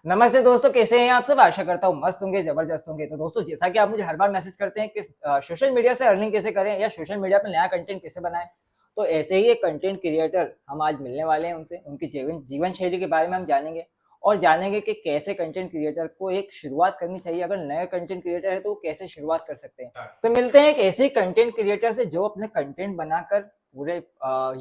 नमस्ते दोस्तों, कैसे हैं आप सब। आशा करता हूँ मस्त होंगे, जबरदस्त होंगे। तो दोस्तों, जैसा कि आप मुझे हर बार मैसेज करते हैं कि सोशल मीडिया से अर्निंग कैसे करें या सोशल मीडिया पे नया कंटेंट कैसे बनाएं, तो ऐसे ही एक कंटेंट क्रिएटर हम आज मिलने वाले हैं। उनसे उनकी जीवन शैली के बारे में हम जानेंगे और जानेंगे कि कैसे कंटेंट क्रिएटर को एक शुरुआत करनी चाहिए। अगर नए कंटेंट क्रिएटर है तो वो कैसे शुरुआत कर सकते हैं। तो मिलते हैं एक ऐसे कंटेंट क्रिएटर से जो अपने कंटेंट बनाकर पूरे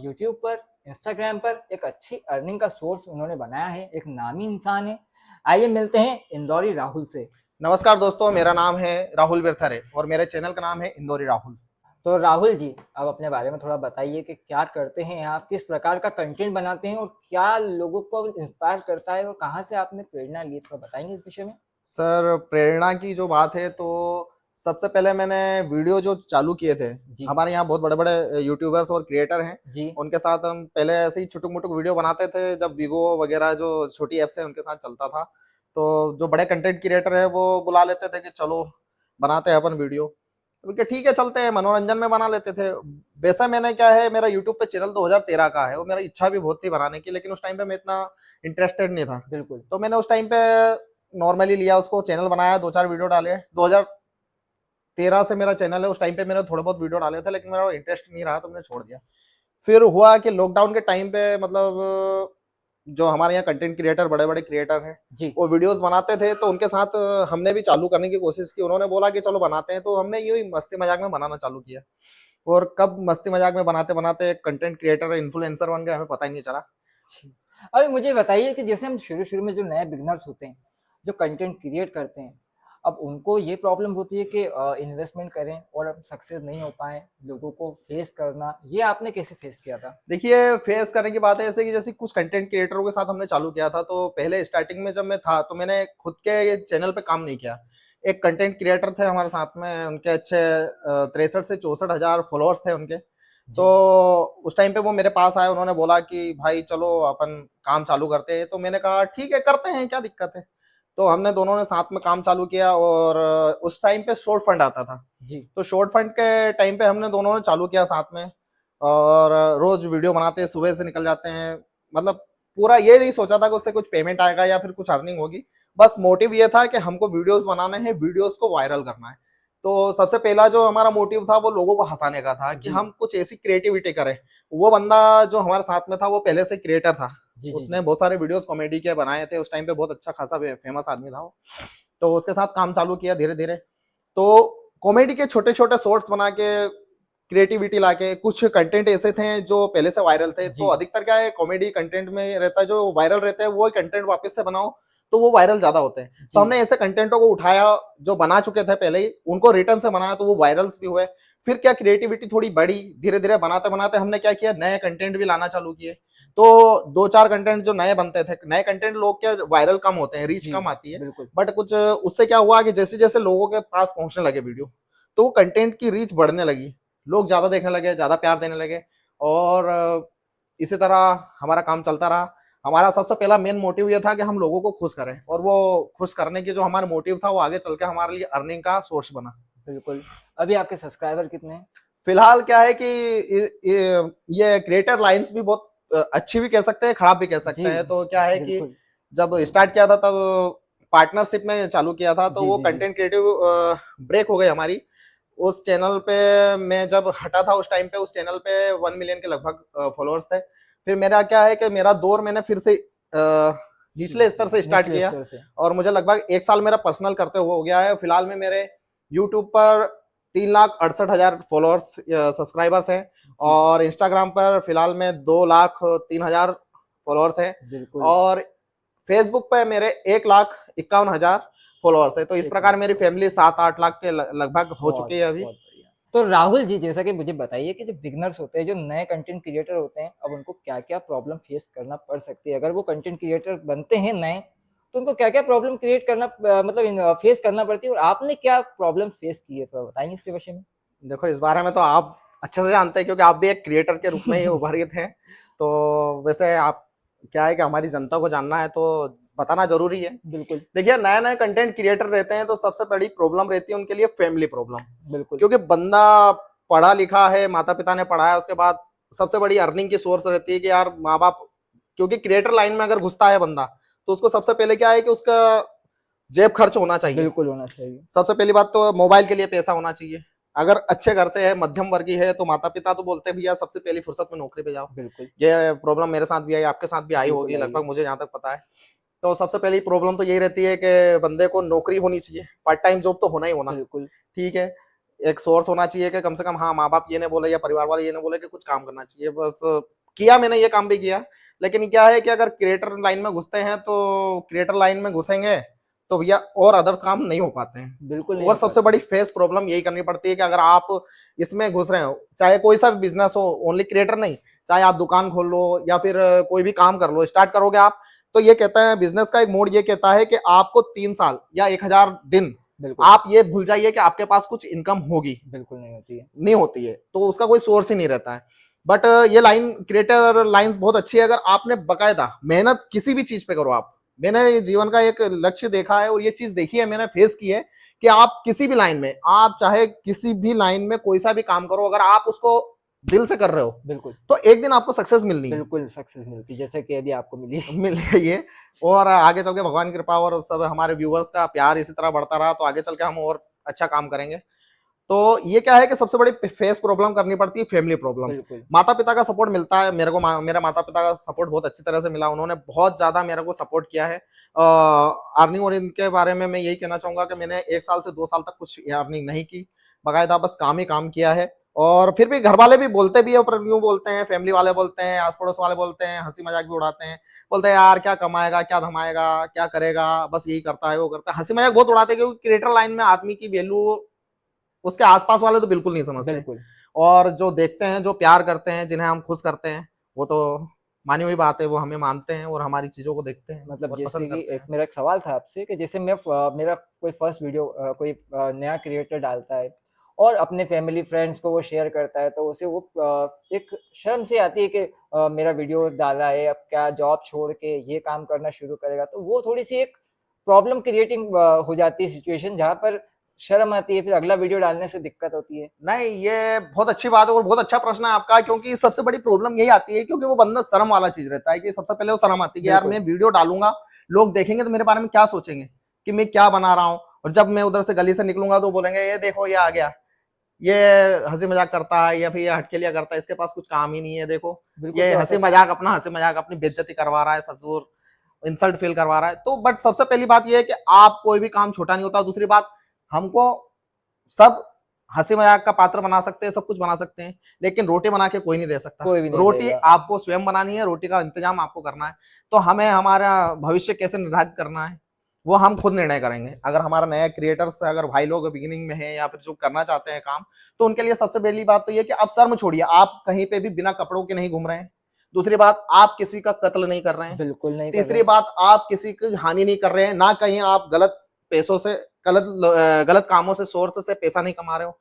यूट्यूब पर, इंस्टाग्राम पर एक अच्छी अर्निंग का सोर्स उन्होंने बनाया है। एक नामी इंसान है। आइए मिलते हैं इंदौरी राहुल से। नमस्कार दोस्तों, मेरा नाम है राहुल विरथरे और मेरे चैनल का नाम है इंदौरी राहुल। तो राहुल जी, अब अपने बारे में थोड़ा बताइए कि क्या करते हैं आप, किस प्रकार का कंटेंट बनाते हैं और क्या लोगों को इंस्पायर करता है और कहाँ से आपने प्रेरणा ली, थोड़ा बताएंगे इस विषय में। सर, प्रेरणा की जो बात है तो सबसे पहले मैंने वीडियो जो चालू किए थे, जी हमारे यहाँ बहुत बड़े बड़े यूट्यूबर्स और क्रिएटर हैं। जी उनके साथ हम पहले ऐसे ही छुटुक मुटुक वीडियो बनाते थे जब वीवो वगैरह जो छोटी एप्स है उनके साथ चलता था। तो जो बड़े कंटेंट क्रिएटर है वो बुला लेते थे कि चलो बनाते हैं अपन वीडियो। तो उनके ठीक है चलते हैं, मनोरंजन में बना लेते थे। वैसा मैंने क्या है, मेरा यूट्यूब पे चैनल 2013 का है, वो मेरा इच्छा भी बहुत थी बनाने की, लेकिन उस टाइम पे मैं इतना इंटरेस्टेड नहीं था। बिल्कुल। तो मैंने उस टाइम पे नॉर्मली लिया उसको, चैनल बनाया, 2-4 वीडियो डाले। 2013 से मेरा चैनल है। उस टाइम पे मैंने थोड़े बहुत वीडियो डाले थे लेकिन मेरा इंटरेस्ट नहीं रहा तो मैंने छोड़ दिया। फिर हुआ कि लॉकडाउन के टाइम पे मतलब जो हमारे यहाँ कंटेंट क्रिएटर बड़े बड़े क्रिएटर हैं जी वो वीडियोस बनाते थे, तो उनके साथ हमने भी चालू करने की कोशिश की। उन्होंने बोला कि चलो बनाते हैं, तो हमने यूं ही मस्ती मजाक में बनाना चालू किया। और कब मस्ती मजाक में बनाते बनाते कंटेंट क्रिएटर इन्फ्लुएंसर बन गए, हमें पता ही नहीं चला। जी। अभी मुझे बताइए कि जैसे हम शुरू शुरू में जो नए बिगनर्स होते हैं, जो कंटेंट क्रिएट करते हैं, अब उनको ये प्रॉब्लम होती है कि इन्वेस्टमेंट करें और अब सक्सेस नहीं हो पाए, लोगों को फेस करना, ये आपने कैसे फेस किया था। देखिए, फेस करने की बात है ऐसे कि जैसे कुछ कंटेंट क्रिएटरों के साथ हमने चालू किया था, तो पहले स्टार्टिंग में जब मैं था तो मैंने खुद के चैनल पे काम नहीं किया। एक कंटेंट क्रिएटर थे हमारे साथ में, उनके अच्छे 63 से 64 हजार फॉलोअर्स थे उनके। तो जी उस टाइम पे वो मेरे पास आए, उन्होंने बोला कि भाई चलो अपन काम चालू करते हैं। तो मैंने कहा ठीक है करते हैं, क्या दिक्कत है। तो हमने दोनों ने साथ में काम चालू किया और उस टाइम पे शॉर्ट फंड आता था। जी तो शॉर्ट फंड के टाइम पे हमने दोनों ने चालू किया साथ में, और रोज वीडियो बनाते हैं, सुबह से निकल जाते हैं। मतलब पूरा ये नहीं सोचा था कि उससे कुछ पेमेंट आएगा या फिर कुछ अर्निंग होगी। बस मोटिव ये था कि हमको वीडियोस बनाने हैं, वीडियोस को वायरल करना है। तो सबसे पहला जो हमारा मोटिव था वो लोगों को हंसाने का था कि जी हम कुछ ऐसी क्रिएटिविटी करें। वो बंदा जो हमारे साथ में था वो पहले से क्रिएटर था। जी जी उसने जी बहुत सारे वीडियोस कॉमेडी के बनाए थे, उस टाइम पे बहुत अच्छा खासा फेमस आदमी था वो। तो उसके साथ काम चालू किया धीरे धीरे। तो कॉमेडी के छोटे छोटे शॉर्ट्स बना के, क्रिएटिविटी लाके, कुछ कंटेंट ऐसे थे जो पहले से वायरल थे। तो जी अधिकतर क्या है, कॉमेडी कंटेंट में रहता है, जो वायरल रहता है वो कंटेंट वापस से बनाओ तो वो वायरल ज्यादा होते हैं। तो जी हमने ऐसे कंटेंटों को उठाया जो बना चुके थे पहले ही, उनको रिटर्न से बनाया तो वो वायरल्स भी हुए। फिर क्या, क्रिएटिविटी थोड़ी बढ़ी, धीरे धीरे बनाते बनाते हमने क्या किया, नए कंटेंट भी लाना चालू किए। तो 2-4 कंटेंट जो नए बनते थे, नए कंटेंट लोग क्या वायरल कम होते हैं, रीच जी कम आती है। बिल्कुल। बट कुछ उससे क्या हुआ कि जैसे जैसे लोगों के पास पहुंचने लगे वीडियो, तो कंटेंट की रीच बढ़ने लगी, लोग ज्यादा देखने लगे, ज्यादा प्यार देने लगे। और इसी तरह हमारा काम चलता रहा। हमारा सबसे पहला मेन मोटिव ये था कि हम लोगों को खुश करें, और वो खुश करने की जो हमारा मोटिव था वो आगे चल के हमारे लिए अर्निंग का सोर्स बना। बिल्कुल। अभी आपके सब्सक्राइबर कितने हैं। फिलहाल क्या है कि ये क्रिएटर लाइंस भी बहुत अच्छी भी कह सकते हैं, खराब भी कह सकते जी हैं। तो क्या है कि बिल्कुल। जब स्टार्ट किया था तब पार्टनरशिप में चालू किया था, तो जी वो जी जी कंटेंट क्रिएटिव ब्रेक हो गई हमारी। उस चैनल पे मैं जब हटा था उस टाइम पे उस चैनल पे 1 मिलियन के लगभग फॉलोअर्स थे। फिर मेरा क्या है कि मेरा दौर मैंने फिर से जी निचले स्तर से स्टार्ट निचले किया। स्तर से। और मुझे लगभग 1 साल मेरा पर्सनल करते हुए हो गया है। फिलहाल में मेरे यूट्यूब पर 3,68,000 फॉलोअर्स सब्सक्राइबर्स हैं। जी और इंस्टाग्राम पर फिलहाल में 2,03,000 फॉलोअर्स हैं। बिल्कुल। और फेसबुक पे मेरे 1,51,000 फॉलोअर्स है। तो इस एक प्रकार लाख मेरी फैमिली 7-8 लाख के लगभग हो चुकी बहुत है अभी। बहुत बढ़िया। तो राहुल जी, जैसा कि मुझे बताइए कि जो बिगनर्स होते हैं, जो नए कंटेंट क्रिएटर होते हैं, अब उनको क्या-क्या प्रॉब्लम फेस करना पड़ सकती है? अगर वो कंटेंट क्रिएटर बनते हैं नए, तो उनको क्या-क्या प्रॉब्लम क्रिएट करना मतलब फेस करना पड़ती है और आपने क्या प्रॉब्लम फेस की है? थोड़ा बताएँगे इसके विषय में? देखो, इस बारे में तो आप अच्छे से जानते हैं क्योंकि आप भी एक क्रिएटर के रूप में ही उभरे थे। तो वैसे आप, क्या है कि हमारी जनता को जानना है तो बताना जरूरी है। बिल्कुल, देखिए, नए नए कंटेंट क्रिएटर रहते हैं तो सबसे बड़ी प्रॉब्लम रहती है उनके लिए फैमिली प्रॉब्लम। बिल्कुल। क्योंकि बंदा पढ़ा लिखा है, माता पिता ने पढ़ाया, उसके बाद सबसे बड़ी अर्निंग की सोर्स रहती है कि यार माँ बाप, क्योंकि क्रिएटर लाइन में अगर घुसता है बंदा तो उसको सबसे पहले क्या है कि उसका जेब खर्च होना चाहिए। बिल्कुल होना चाहिए। सबसे पहली बात तो मोबाइल के लिए पैसा होना चाहिए। अगर अच्छे घर से है, मध्यम वर्गीय है, तो माता पिता तो बोलते हैं भैया सबसे पहली फुर्सत में नौकरी पे जाओ। बिल्कुल ये प्रॉब्लम मेरे साथ भी आई, आपके साथ भी आई बिल्कुल होगी आई है। लगभग, मुझे जहाँ तक पता है। तो सबसे पहली प्रॉब्लम तो यही रहती है कि बंदे को नौकरी होनी चाहिए, पार्ट टाइम जॉब तो होना ही होना, बिल्कुल ठीक है। एक सोर्स होना चाहिए कि कम से कम, हाँ, माँ बाप ये नहीं बोले या परिवार वाले ये नहीं बोले कि कुछ काम करना चाहिए, बस किया मैंने ये काम भी किया। लेकिन क्या है कि अगर क्रिएटर लाइन में घुसते हैं तो क्रिएटर लाइन में घुसेंगे तो भैया और अदर्स काम नहीं हो पाते हैं। बिल्कुल नहीं और हो सबसे पाता। बड़ी फेस प्रॉब्लम यही करनी पड़ती है कि अगर आप इसमें घुस रहे हो, चाहे कोई सा भी बिजनेस हो, ओनली क्रिएटर नहीं, चाहे आप दुकान खोल लो या फिर कोई भी काम कर लो, स्टार्ट करोगे आप, तो ये कहता है बिजनेस का एक मोड ये कहता है कि आपको 3 साल या 1000 दिन बिल्कुल आप ये भूल जाइए कि आपके पास कुछ इनकम होगी, बिल्कुल नहीं होती है। नहीं होती है, तो उसका कोई सोर्स ही नहीं रहता है। बट ये लाइन, क्रिएटर लाइंस बहुत अच्छी है अगर आपने बकायदा मेहनत किसी भी चीज पे करो आप। मैंने जीवन का एक लक्ष्य देखा है और ये चीज देखी है, मैंने फेस की है कि आप किसी भी लाइन में, आप चाहे किसी भी लाइन में कोई सा भी काम करो, अगर आप उसको दिल से कर रहे हो बिल्कुल तो एक दिन आपको सक्सेस मिलनी है। बिल्कुल सक्सेस मिलती है, जैसे कि अभी आपको मिली। मिल गई है। और आगे चल के भगवान की कृपा और सब हमारे व्यूवर्स का प्यार इसी तरह बढ़ता रहा तो आगे चल के हम और अच्छा काम करेंगे। तो ये क्या है कि सबसे बड़ी फेस प्रॉब्लम करनी पड़ती है फैमिली प्रॉब्लम्स। बिल्कुल माता पिता का सपोर्ट मिलता है मेरे को, मेरे माता पिता का सपोर्ट बहुत अच्छी तरह से मिला, उन्होंने बहुत ज्यादा मेरे को सपोर्ट किया है। अर्निंग और इनके बारे में मैं यही कहना चाहूंगा कि मैंने 1 साल से 2 साल तक कुछ अर्निंग नहीं की, बकायदा बस काम ही काम किया है। और फिर भी घर वाले भी बोलते भी है, पर यूं बोलते हैं, फैमिली वाले बोलते हैं, आस पड़ोस वाले बोलते हैं, हंसी मजाक भी उड़ाते हैं, बोलते हैं यार क्या कमाएगा, क्या धमाएगा, क्या करेगा, बस यही करता है वो करता है, हंसी मजाक बहुत उड़ाते हैं, क्योंकि क्रिएटर लाइन में आदमी की वैल्यू उसके आसपास वाले तो बिल्कुल नहीं समझते। बिल्कुल। और जो देखते हैं, जो प्यार करते हैं, जिन्हें हम खुश करते हैं, वो तो मानी हुई बात है, वो हमें मानते हैं और हमारी चीजों को देखते हैं मतलब और जैसे पसंद कि करते एक हैं। मेरा एक सवाल था आपसे कि जैसे मेरा कोई फर्स्ट वीडियो कोई नया क्रिएटर डालता है और अपने फैमिली फ्रेंड्स को वो शेयर करता है, तो उसे वो एक शर्म सी आती है कि मेरा वीडियो डाला है, अब क्या जॉब छोड़ के ये काम करना शुरू करेगा, तो वो थोड़ी सी एक प्रॉब्लम क्रिएटिंग हो जाती है सिचुएशन, जहाँ पर शर्म आती है, फिर अगला वीडियो डालने से दिक्कत होती है। नहीं, ये बहुत अच्छी बात है और बहुत अच्छा प्रश्न है आपका, क्योंकि सबसे बड़ी प्रॉब्लम यही आती है, क्योंकि वो बंदा शर्म वाला चीज रहता है कि सबसे पहले वो शर्म आती है कि यार बिल्कुल मैं वीडियो डालूंगा, लोग देखेंगे तो मेरे बारे में क्या सोचेंगे कि मैं क्या बना रहा हूँ, और जब मैं उधर से गली से निकलूंगा तो बोलेंगे ये देखो ये आ गया, ये हंसी मजाक करता है या फिर ये हटकेलिया करता है, इसके पास कुछ काम ही नहीं है, देखो बिल्कुल। ये तो हंसी ऐसा मजाक अपना हंसी मजाक अपनी बेइज्जती करवा रहा है, सब दूर इंसल्ट फील करवा रहा है। तो बट सबसे पहली बात ये है कि आप कोई भी काम छोटा नहीं होता। दूसरी बात, हमको सब हंसी मजाक का पात्र बना सकते हैं, सब कुछ बना सकते हैं, लेकिन रोटी बना के कोई नहीं दे सकता। कोई भी नहीं रोटी देगा। आपको स्वयं बनानी है, रोटी का इंतजाम आपको करना है। तो हमें हमारा भविष्य कैसे निर्धारित करना है वो हम खुद निर्णय करेंगे। अगर हमारा नया क्रिएटर्स, अगर भाई लोग बिगिनिंग में है या फिर जो करना चाहते हैं काम, तो उनके लिए सबसे पहली बात तो ये कि आप शर्म छोड़िए, आप कहीं पे भी बिना कपड़ों के नहीं घूम रहे हैं। दूसरी बात, आप किसी का कत्ल नहीं कर रहे हैं। बिल्कुल नहीं कर रहे। तीसरी बात, आप किसी की हानि नहीं कर रहे हैं, ना कहीं आप गलत पैसों से, गलत कामों से, सोर्स से पैसा नहीं कमा रहे हो।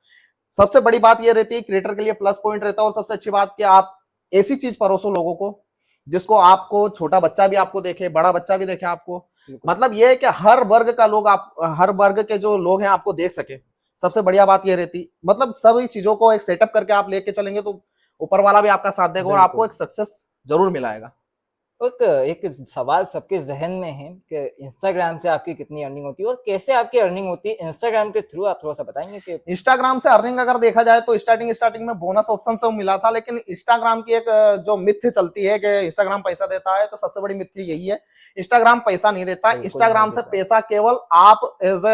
सबसे बड़ी बात ये रहती है, क्रिएटर के लिए प्लस पॉइंट रहता है, और सबसे अच्छी बात कि आप ऐसी चीज परोसो लोगों को जिसको आपको छोटा बच्चा भी आपको देखे, बड़ा बच्चा भी देखे आपको। बिल्कुल मतलब ये है कि हर वर्ग का लोग, आप हर वर्ग के जो लोग हैं आपको देख सके। सबसे बढ़िया बात ये रहती, मतलब सभी चीजों को एक सेटअप करके आप लेके चलेंगे तो ऊपर वाला भी आपका साथ देगा और आपको बिल्कुल। एक सक्सेस जरूर मिलाएगा। एक सवाल सबके जहन में है कि इंस्टाग्राम से आपकी कितनी अर्निंग होती है और कैसे आपकी अर्निंग होती है इंस्टाग्राम के थ्रू, आप थोड़ा सा बताएंगे कि? इंस्टाग्राम से अर्निंग अगर देखा जाए तो स्टार्टिंग में बोनस ऑप्शन से मिला था, लेकिन इंस्टाग्राम की एक जो मिथ्य चलती है कि इंस्टाग्राम पैसा देता है, तो सबसे बड़ी मिथ्य यही है, इंस्टाग्राम पैसा नहीं देता। बिल्कुल नहीं इंस्टाग्राम से देता। पैसा केवल आप एज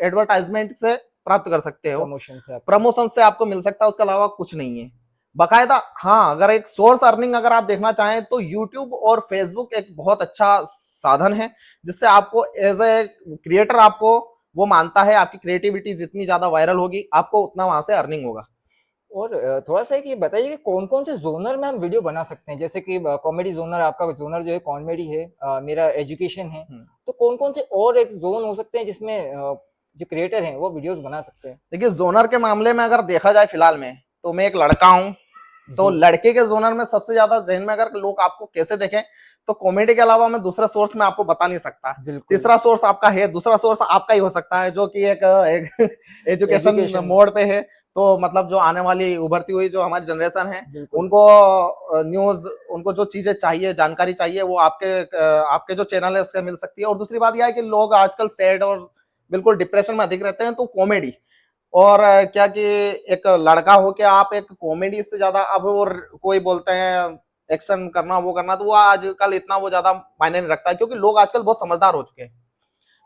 एडवर्टाइजमेंट से प्राप्त कर सकते हो, प्रमोशन से प्रमोशन से आपको मिल सकता है, उसके अलावा कुछ नहीं है बकायदा। हाँ, अगर एक सोर्स अर्निंग अगर आप देखना चाहें तो यूट्यूब और फेसबुक एक बहुत अच्छा साधन है, जिससे आपको एज ए क्रिएटर आपको वो मानता है, आपकी क्रिएटिविटी जितनी ज्यादा वायरल होगी आपको उतना वहां से अर्निंग होगा। और थोड़ा सा ये बताइए कि कौन-कौन से ज़ोनर में हम वीडियो बना सकते हैं? जैसे कि कॉमेडी ज़ोनर, आपका ज़ोनर जो है कॉमेडी है, मेरा एजुकेशन है। तो कौन-कौन से और एक ज़ोन हो सकते हैं जिसमें जो क्रिएटर हैं वो वीडियोस बना सकते हैं? देखिए, जोनर के मामले में अगर देखा जाए फिलहाल में, तो मैं एक लड़का हूं, तो जी। लड़के के जोनर में सबसे ज्यादा जहन में अगर लोग आपको कैसे देखें, तो कॉमेडी के अलावा मैं दूसरा सोर्स में आपको बता नहीं सकता। बिल्कुल। तीसरा सोर्स आपका है, दूसरा सोर्स आपका ही हो सकता है, जो कि एक एजुकेशन एजुकेशन। मोड पे है। तो मतलब जो आने वाली उभरती हुई जो हमारी जनरेशन है, बिल्कुल उनको न्यूज, उनको जो चीजें चाहिए, जानकारी चाहिए, वो आपके जो चैनल है उससे मिल सकती है। और दूसरी बात यह है कि लोग आजकल सैड और बिल्कुल डिप्रेशन में अधिक रहते हैं, तो कॉमेडी और क्या कि एक लड़का हो के आप एक कॉमेडी से ज्यादा अब वो कोई बोलते हैं एक्शन करना, वो करना, तो वो आजकल इतना वो ज्यादा मायने नहीं रखता है, क्योंकि लोग आजकल बहुत समझदार हो चुके हैं,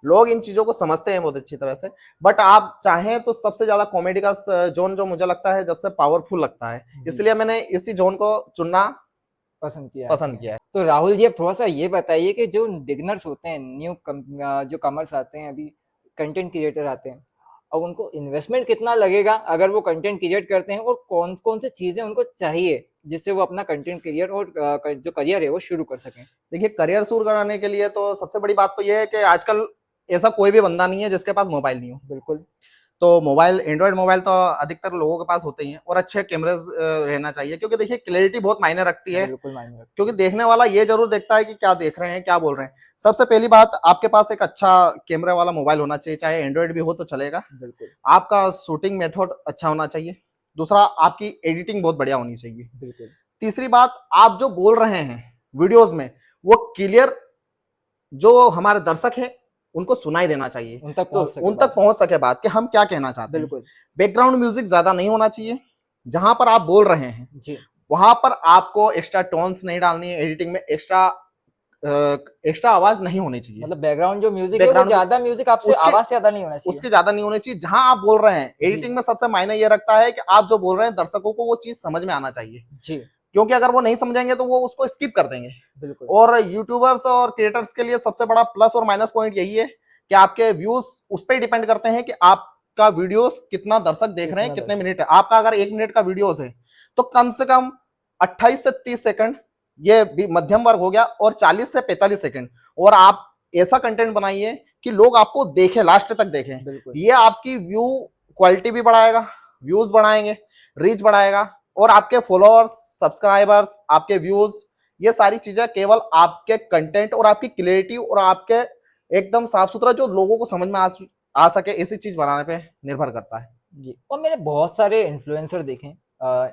लोग इन चीजों को समझते हैं बहुत अच्छी तरह से। बट आप चाहें तो सबसे ज्यादा कॉमेडी का जोन जो मुझे लगता है सबसे पावरफुल लगता है, इसलिए मैंने इसी जोन को चुनना पसंद किया पसंद आपने। किया है। तो राहुल जी, अब थोड़ा सा ये बताइए कि जो बिगनर्स होते हैं, जो कमर्स आते हैं, अभी कंटेंट क्रिएटर आते हैं, अब उनको इन्वेस्टमेंट कितना लगेगा अगर वो कंटेंट क्रिएट करते हैं, और कौन कौन सी चीजें उनको चाहिए जिससे वो अपना कंटेंट क्रिएट और जो करियर है वो शुरू कर सकें? देखिए, करियर शुरू कराने के लिए तो सबसे बड़ी बात तो ये है कि आजकल ऐसा कोई भी बंदा नहीं है जिसके पास मोबाइल नहीं हो। बिल्कुल तो मोबाइल, एंड्रॉइड मोबाइल तो अधिकतर लोगों के पास होते ही हैं, और अच्छे कैमरेज रहना चाहिए, क्योंकि देखिए क्लैरिटी बहुत मायने रखती है, बिल्कुल मायने रखती क्योंकि है। देखने वाला ये जरूर देखता है कि क्या देख रहे हैं, क्या बोल रहे हैं। सबसे पहली बात, आपके पास एक अच्छा कैमरे वाला मोबाइल होना चाहिए, चाहे एंड्रॉइड भी हो तो चलेगा। बिल्कुल आपका शूटिंग मेथड अच्छा होना चाहिए। दूसरा, आपकी एडिटिंग बहुत बढ़िया होनी चाहिए। बिल्कुल तीसरी बात, आप जो बोल रहे हैं वीडियोस में, वो क्लियर जो हमारे दर्शक हैं उनको सुनाई देना चाहिए, उन तक तो पहुंच सके उन तक बात। पहुंच सके बात कि हम क्या कहना चाहते हैं। बिल्कुल बैकग्राउंड म्यूजिक ज्यादा नहीं होना चाहिए। जहां पर आप बोल रहे हैं जी। वहां पर आपको एक्स्ट्रा टोन्स नहीं डालनी है, एडिटिंग में एक्स्ट्रा एक्स्ट्रा आवाज नहीं होनी चाहिए। मतलब बैकग्राउंड जो म्यूजिक है वो बैकग्राउंड ज्यादा म्यूजिक आपसे उसके आवाज से ज्यादा नहीं होना चाहिए। उसके ज्यादा नहीं होनी चाहिए। जहां आप बोल रहे हैं, जी एडिटिंग में सबसे मायने ये रखता है कि आप जो बोल रहे हैं दर्शकों को वो चीज समझ में आना चाहिए, जी क्योंकि अगर वो नहीं समझेंगे तो वो उसको स्किप कर देंगे। बिल्कुल और यूट्यूबर्स और क्रिएटर्स के लिए सबसे बड़ा प्लस और माइनस पॉइंट यही है कि आपके व्यूज उस पर डिपेंड करते हैं कि आपका वीडियोस कितना दर्शक देख रहे हैं, कितना कितने दर्शक। मिनट है। आपका अगर 1 मिनट का वीडियोस है तो कम से कम 28 से 30 सेकंड ये भी मध्यम वर्ग हो गया, और 40 से 45 सेकंड, और आप ऐसा कंटेंट बनाइए कि लोग आपको देखें, लास्ट तक देखें। बिल्कुल ये आपकी व्यू क्वालिटी भी बढ़ाएगा, व्यूज बढ़ाएंगे, रीच बढ़ाएगा, और आपके फॉलोअर्स, सब्सक्राइबर्स, आपके व्यूज, ये सारी चीजें केवल आपके कंटेंट और आपकी क्लियरिटी और आपके एकदम साफ सुथरा जो लोगों को समझ में आ सके ऐसी चीज बनाने पे निर्भर करता है। जी। और मैंने बहुत सारे इन्फ्लुएंसर देखे,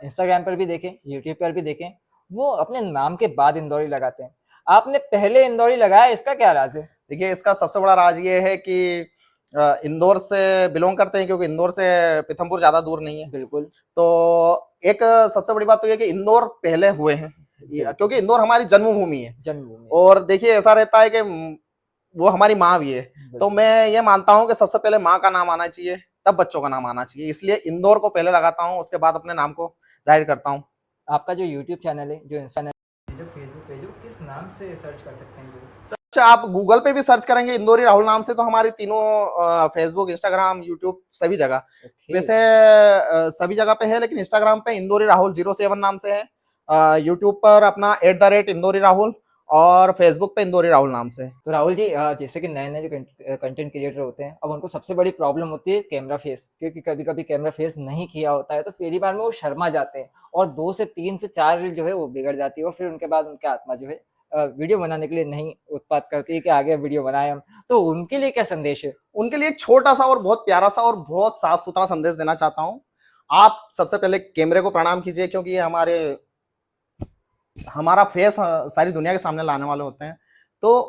इंस्टाग्राम पर भी देखे, यूट्यूब पर भी देखे, वो अपने नाम के बाद इंदौरी लगाते हैं। आपने पहले इंदौरी लगाया, इसका क्या राज है? देखिए, इसका सबसे बड़ा राज ये है कि इंदौर से बिलोंग करते हैं, क्योंकि इंदौर से पीथमपुर ज्यादा दूर नहीं है। बिल्कुल तो एक सबसे बड़ी बात तो ये कि इंदौर पहले हुए हैं, बिल्कुल क्योंकि इंदौर हमारी जन्मभूमि है। जन्मभूमि। और देखिए, ऐसा रहता है कि वो हमारी माँ भी है, तो बिल्कुल। मैं ये मानता हूँ कि सबसे पहले माँ का नाम आना चाहिए, तब बच्चों का नाम आना चाहिए, इसलिए इंदौर को पहले लगाता हूँ, उसके बाद अपने नाम को जाहिर करता हूँ। आपका जो यूट्यूब चैनल है, जो इंस्टा चैनल है, जो फेसबुक पेज है, वो किस नाम से सर्च कर सकते हैं लोग? सर्च आप गूगल पे भी सर्च करेंगे इंदौरी राहुल नाम से, तो हमारी तीनों फेसबुक, इंस्टाग्राम, यूट्यूब सभी जगह, ओके। वैसे सभी जगह पे है, लेकिन इंस्टाग्राम पे इंदौरी राहुल 07 नाम से है, यूट्यूब पर अपना @इंदौरी राहुल, और फेसबुक पे इंदौरी राहुल नाम से। तो राहुल जी, जैसे कि नए नए जो कंटेंट क्रिएटर होते हैं, अब उनको सबसे बड़ी प्रॉब्लम होती है कैमरा फेस, क्योंकि कभी कभी कैमरा फेस नहीं किया होता है, तो पहली बार में वो शर्मा जाते हैं, और 2 से 3 से 4 रील जो है वो बिगड़ जाती है, और फिर उनके बाद उनकी आत्मा जो है वीडियो बनाने के लिए नहीं उत्पाद करती है कि आगे वीडियो बनाए हम। तो उनके लिए क्या संदेश है? उनके लिए एक छोटा सा और बहुत प्यारा सा और बहुत साफ सुथरा संदेश देना चाहता हूँ। आप सबसे पहले कैमरे को प्रणाम कीजिए, क्योंकि ये हमारा फेस सारी दुनिया के सामने लाने वाले होते हैं। तो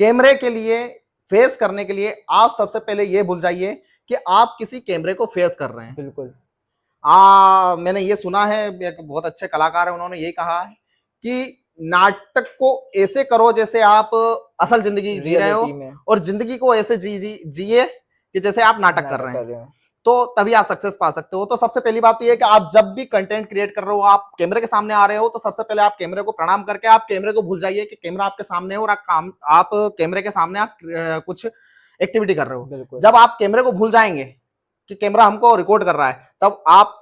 कैमरे के लिए, फेस करने के लिए आप सबसे पहले ये भूल जाइए कि आप किसी कैमरे को फेस कर रहे हैं। बिल्कुल मैंने ये सुना है, एक बहुत अच्छे कलाकार है, उन्होंने ये कहा है कि नाटक को ऐसे करो जैसे आप असल जिंदगी जी रहे हो, रियलिटी में और जिंदगी को ऐसे जिए कि जैसे आप नाटक कर नाटक रहे कर हैं, रहे हो। तो तभी आप सक्सेस पा सकते हो। तो सबसे पहली बात ये है कि आप जब भी कंटेंट क्रिएट कर रहे हो, आप कैमरे के सामने आ रहे हो, तो सबसे पहले आप कैमरे को प्रणाम करके आप कैमरे को भूल जाइए कि कैमरा आपके सामने है, और आप कैमरे के सामने आप कुछ एक्टिविटी कर रहे हो। बिल्कुल जब आप कैमरे को भूल जाएंगे कि कैमरा हमको रिकॉर्ड कर रहा है, तब आप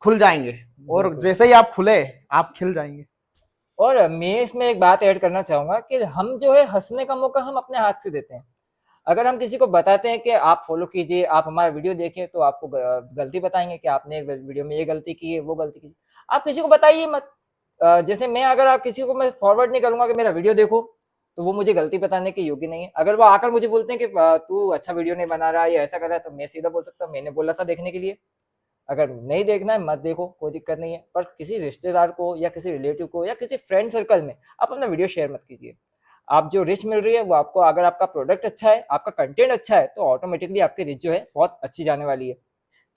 खुल जाएंगे, और बिल्कुल। जैसे ही आप खुले, आप खिल जाएंगे। और मैं इसमें एक बात ऐड करना चाहूंगा कि हम जो है हंसने का मौका हम अपने हाथ से देते हैं। अगर हम किसी को बताते हैं कि आप फॉलो कीजिए, आप हमारा वीडियो देखिए, तो आपको गलती बताएंगे कि आपने वीडियो में ये गलती की है, वो गलती की। आप किसी को बताइए मत। जैसे मैं, अगर आप किसी को मैं फॉरवर्ड नहीं करूंगा कि मेरा वीडियो देखो, तो वो मुझे गलती बताने के योग्य नहीं है। अगर वो आकर मुझे बोलते हैं कि तू अच्छा वीडियो नहीं बना रहा, या ऐसा कर रहा है, तो मैं सीधा बोल सकता हूँ मैंने बोला था देखने के लिए। अगर नहीं देखना है मत देखो, कोई दिक्कत नहीं है, पर किसी रिश्तेदार को या किसी रिलेटिव को या किसी फ्रेंड सर्कल में आप अपना वीडियो शेयर मत कीजिए। आप जो रिच मिल रही है वो आपको, अगर आपका प्रोडक्ट अच्छा है, आपका कंटेंट अच्छा है, तो ऑटोमेटिकली आपकी रिच जो है बहुत अच्छी जाने वाली है।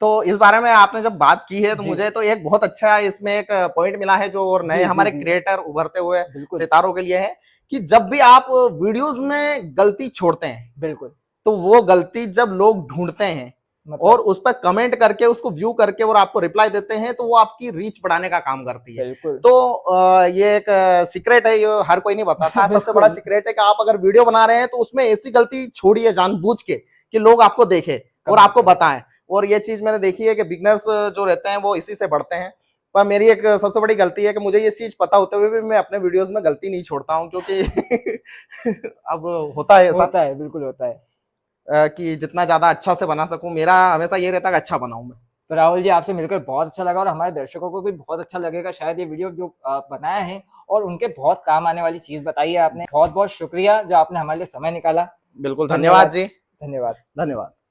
तो इस बारे में आपने जब बात की है तो जी मुझे तो एक बहुत अच्छा इसमें एक पॉइंट मिला है जो और नए जी जी हमारे जी क्रिएटर उभरते हुए बिल्कुल सितारों के लिए है कि जब भी आप वीडियोस में गलती छोड़ते हैं बिल्कुल। तो वो गलती जब लोग ढूंढते हैं और मतलब उस पर कमेंट करके उसको व्यू करके और आपको रिप्लाई देते हैं तो वो आपकी रीच बढ़ाने का काम करती है। बिल्कुल तो ये एक सीक्रेट है, ये हर कोई नहीं बताता। सबसे बड़ा बिल्कुल सीक्रेट है कि आप अगर वीडियो बना रहे हैं तो उसमें ऐसी गलती छोड़िए जानबूझ के कि लोग आपको देखें और कमेंट आपको करें। बताएं। और ये चीज मैंने देखी है कि बिगनर्स जो रहते हैं वो इसी से बढ़ते हैं। पर मेरी एक सबसे बड़ी गलती है कि मुझे ये चीज पता होते हुए भी मैं अपने वीडियोस में गलती नहीं छोड़ता हूँ, क्योंकि अब होता है ऐसा होता है, बिल्कुल होता है। कि जितना ज्यादा अच्छा से बना सकूं, मेरा हमेशा ये रहता है कि अच्छा बनाऊं मैं। तो राहुल जी, आपसे मिलकर बहुत अच्छा लगा और हमारे दर्शकों को भी बहुत अच्छा लगेगा शायद ये वीडियो जो बनाया है, और उनके बहुत काम आने वाली चीज बताई है आपने। बहुत बहुत शुक्रिया जो आपने हमारे लिए समय निकाला। बिल्कुल, धन्यवाद धन्यवाद। जी। धन्यवाद। धन्यवाद।